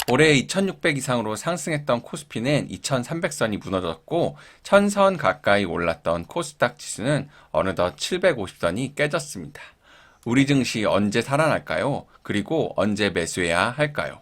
올해 2600 이상으로 상승했던 코스피는 2300선이 무너졌고 1000선 가까이 올랐던 코스닥 지수는 어느덧 750선이 깨졌습니다. 우리 증시 언제 살아날까요? 그리고 언제 매수해야 할까요?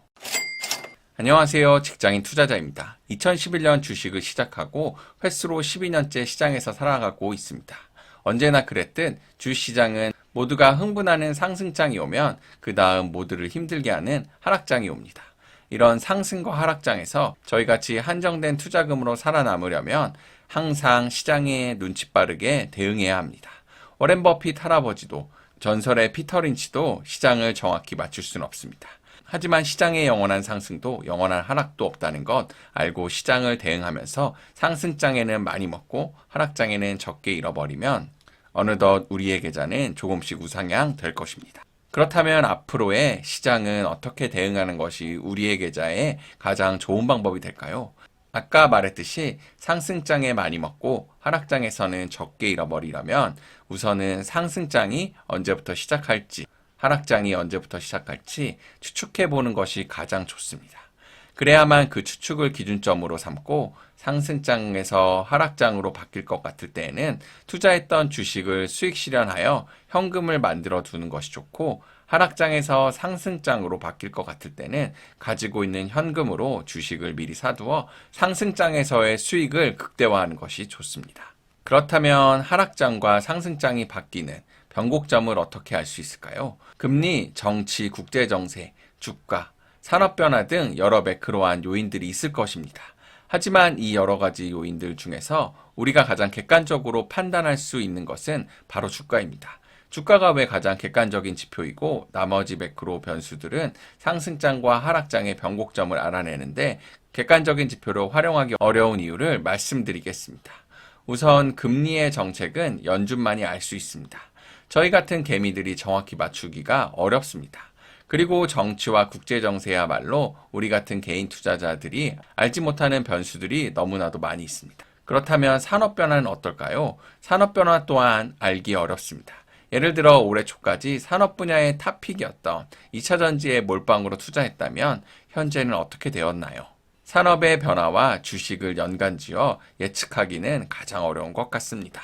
안녕하세요. 직장인 투자자입니다. 2011년 주식을 시작하고 횟수로 12년째 시장에서 살아가고 있습니다. 언제나 그랬듯 주시장은 모두가 흥분하는 상승장이 오면 그 다음 모두를 힘들게 하는 하락장이 옵니다. 이런 상승과 하락장에서 저희같이 한정된 투자금으로 살아남으려면 항상 시장에 눈치 빠르게 대응해야 합니다. 워렌 버핏 할아버지도 전설의 피터 린치도 시장을 정확히 맞출 수는 없습니다. 하지만 시장의 영원한 상승도 영원한 하락도 없다는 것 알고 시장을 대응하면서 상승장에는 많이 먹고 하락장에는 적게 잃어버리면 어느덧 우리의 계좌는 조금씩 우상향 될 것입니다. 그렇다면 앞으로의 시장은 어떻게 대응하는 것이 우리의 계좌에 가장 좋은 방법이 될까요? 아까 말했듯이 상승장에 많이 먹고 하락장에서는 적게 잃어버리려면 우선은 상승장이 언제부터 시작할지 하락장이 언제부터 시작할지 추측해보는 것이 가장 좋습니다. 그래야만 그 추측을 기준점으로 삼고 상승장에서 하락장으로 바뀔 것 같을 때에는 투자했던 주식을 수익 실현하여 현금을 만들어 두는 것이 좋고 하락장에서 상승장으로 바뀔 것 같을 때는 가지고 있는 현금으로 주식을 미리 사두어 상승장에서의 수익을 극대화하는 것이 좋습니다. 그렇다면 하락장과 상승장이 바뀌는 변곡점을 어떻게 알 수 있을까요? 금리, 정치, 국제정세, 주가, 산업변화 등 여러 매크로한 요인들이 있을 것입니다. 하지만 이 여러 가지 요인들 중에서 우리가 가장 객관적으로 판단할 수 있는 것은 바로 주가입니다. 주가가 왜 가장 객관적인 지표이고 나머지 매크로 변수들은 상승장과 하락장의 변곡점을 알아내는데 객관적인 지표로 활용하기 어려운 이유를 말씀드리겠습니다. 우선 금리의 정책은 연준만이 알 수 있습니다. 저희 같은 개미들이 정확히 맞추기가 어렵습니다. 그리고 정치와 국제정세야말로 우리 같은 개인 투자자들이 알지 못하는 변수들이 너무나도 많이 있습니다. 그렇다면 산업변화는 어떨까요? 산업변화 또한 알기 어렵습니다. 예를 들어 올해 초까지 산업 분야의 탑픽이었던 2차전지에 몰빵으로 투자했다면 현재는 어떻게 되었나요? 산업의 변화와 주식을 연관지어 예측하기는 가장 어려운 것 같습니다.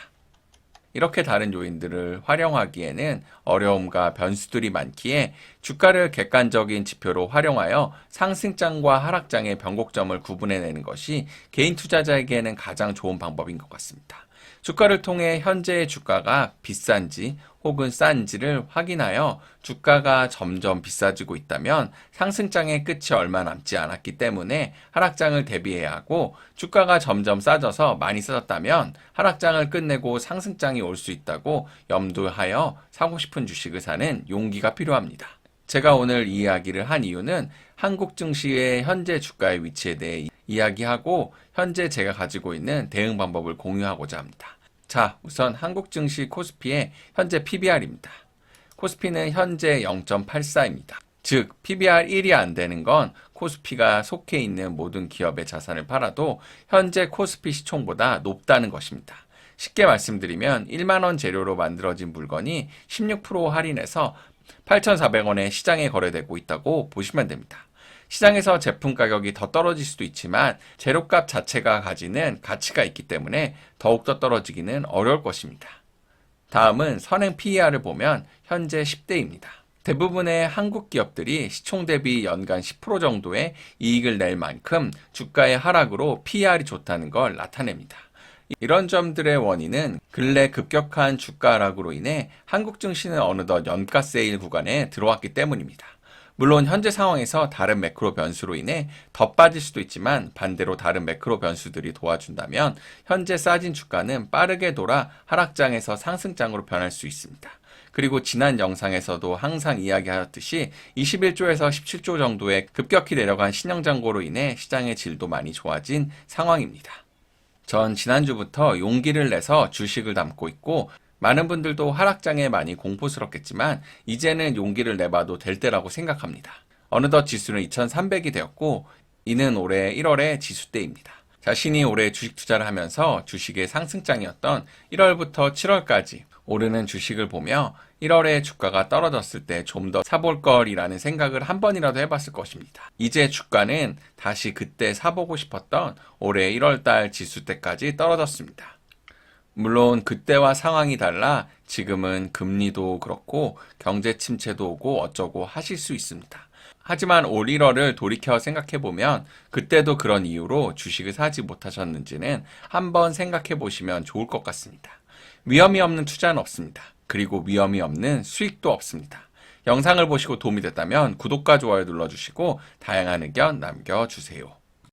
이렇게 다른 요인들을 활용하기에는 어려움과 변수들이 많기에 주가를 객관적인 지표로 활용하여 상승장과 하락장의 변곡점을 구분해내는 것이 개인 투자자에게는 가장 좋은 방법인 것 같습니다. 주가를 통해 현재의 주가가 비싼지 혹은 싼지를 확인하여 주가가 점점 비싸지고 있다면 상승장의 끝이 얼마 남지 않았기 때문에 하락장을 대비해야 하고 주가가 점점 싸져서 많이 싸졌다면 하락장을 끝내고 상승장이 올 수 있다고 염두하여 사고 싶은 주식을 사는 용기가 필요합니다. 제가 오늘 이 이야기를 한 이유는 한국 증시의 현재 주가의 위치에 대해 이야기하고 현재 제가 가지고 있는 대응 방법을 공유하고자 합니다. 자, 우선 한국 증시 코스피의 현재 PBR입니다. 코스피는 현재 0.84입니다. 즉, PBR 1이 안 되는 건 코스피가 속해 있는 모든 기업의 자산을 팔아도 현재 코스피 시총보다 높다는 것입니다. 쉽게 말씀드리면 1만원 재료로 만들어진 물건이 16% 할인해서 8,400원에 시장에 거래되고 있다고 보시면 됩니다. 시장에서 제품 가격이 더 떨어질 수도 있지만 재료값 자체가 가지는 가치가 있기 때문에 더욱더 떨어지기는 어려울 것입니다. 다음은 선행 PER을 보면 현재 10대입니다. 대부분의 한국 기업들이 시총 대비 연간 10% 정도의 이익을 낼 만큼 주가의 하락으로 PER이 좋다는 걸 나타냅니다. 이런 점들의 원인은 근래 급격한 주가 하락으로 인해 한국 증시는 어느덧 연가 세일 구간에 들어왔기 때문입니다. 물론 현재 상황에서 다른 매크로 변수로 인해 더 빠질 수도 있지만 반대로 다른 매크로 변수들이 도와준다면 현재 싸진 주가는 빠르게 돌아 하락장에서 상승장으로 변할 수 있습니다. 그리고 지난 영상에서도 항상 이야기하였듯이 21조에서 17조 정도의 급격히 내려간 신형장고로 인해 시장의 질도 많이 좋아진 상황입니다. 전 지난주부터 용기를 내서 주식을 담고 있고 많은 분들도 하락장에 많이 공포스럽겠지만 이제는 용기를 내봐도 될 때라고 생각합니다. 어느덧 지수는 2300이 되었고 이는 올해 1월의 지수대입니다. 자신이 올해 주식 투자를 하면서 주식의 상승장이었던 1월부터 7월까지 오르는 주식을 보며 1월에 주가가 떨어졌을 때 좀 더 사볼 걸이라는 생각을 한 번이라도 해봤을 것입니다. 이제 주가는 다시 그때 사보고 싶었던 올해 1월달 지수 때까지 떨어졌습니다. 물론 그때와 상황이 달라 지금은 금리도 그렇고 경제 침체도 오고 어쩌고 하실 수 있습니다. 하지만 올 1월을 돌이켜 생각해보면 그때도 그런 이유로 주식을 사지 못하셨는지는 한번 생각해 보시면 좋을 것 같습니다. 위험이 없는 투자는 없습니다. 그리고 위험이 없는 수익도 없습니다. 영상을 보시고 도움이 됐다면 구독과 좋아요 눌러주시고 다양한 의견 남겨주세요.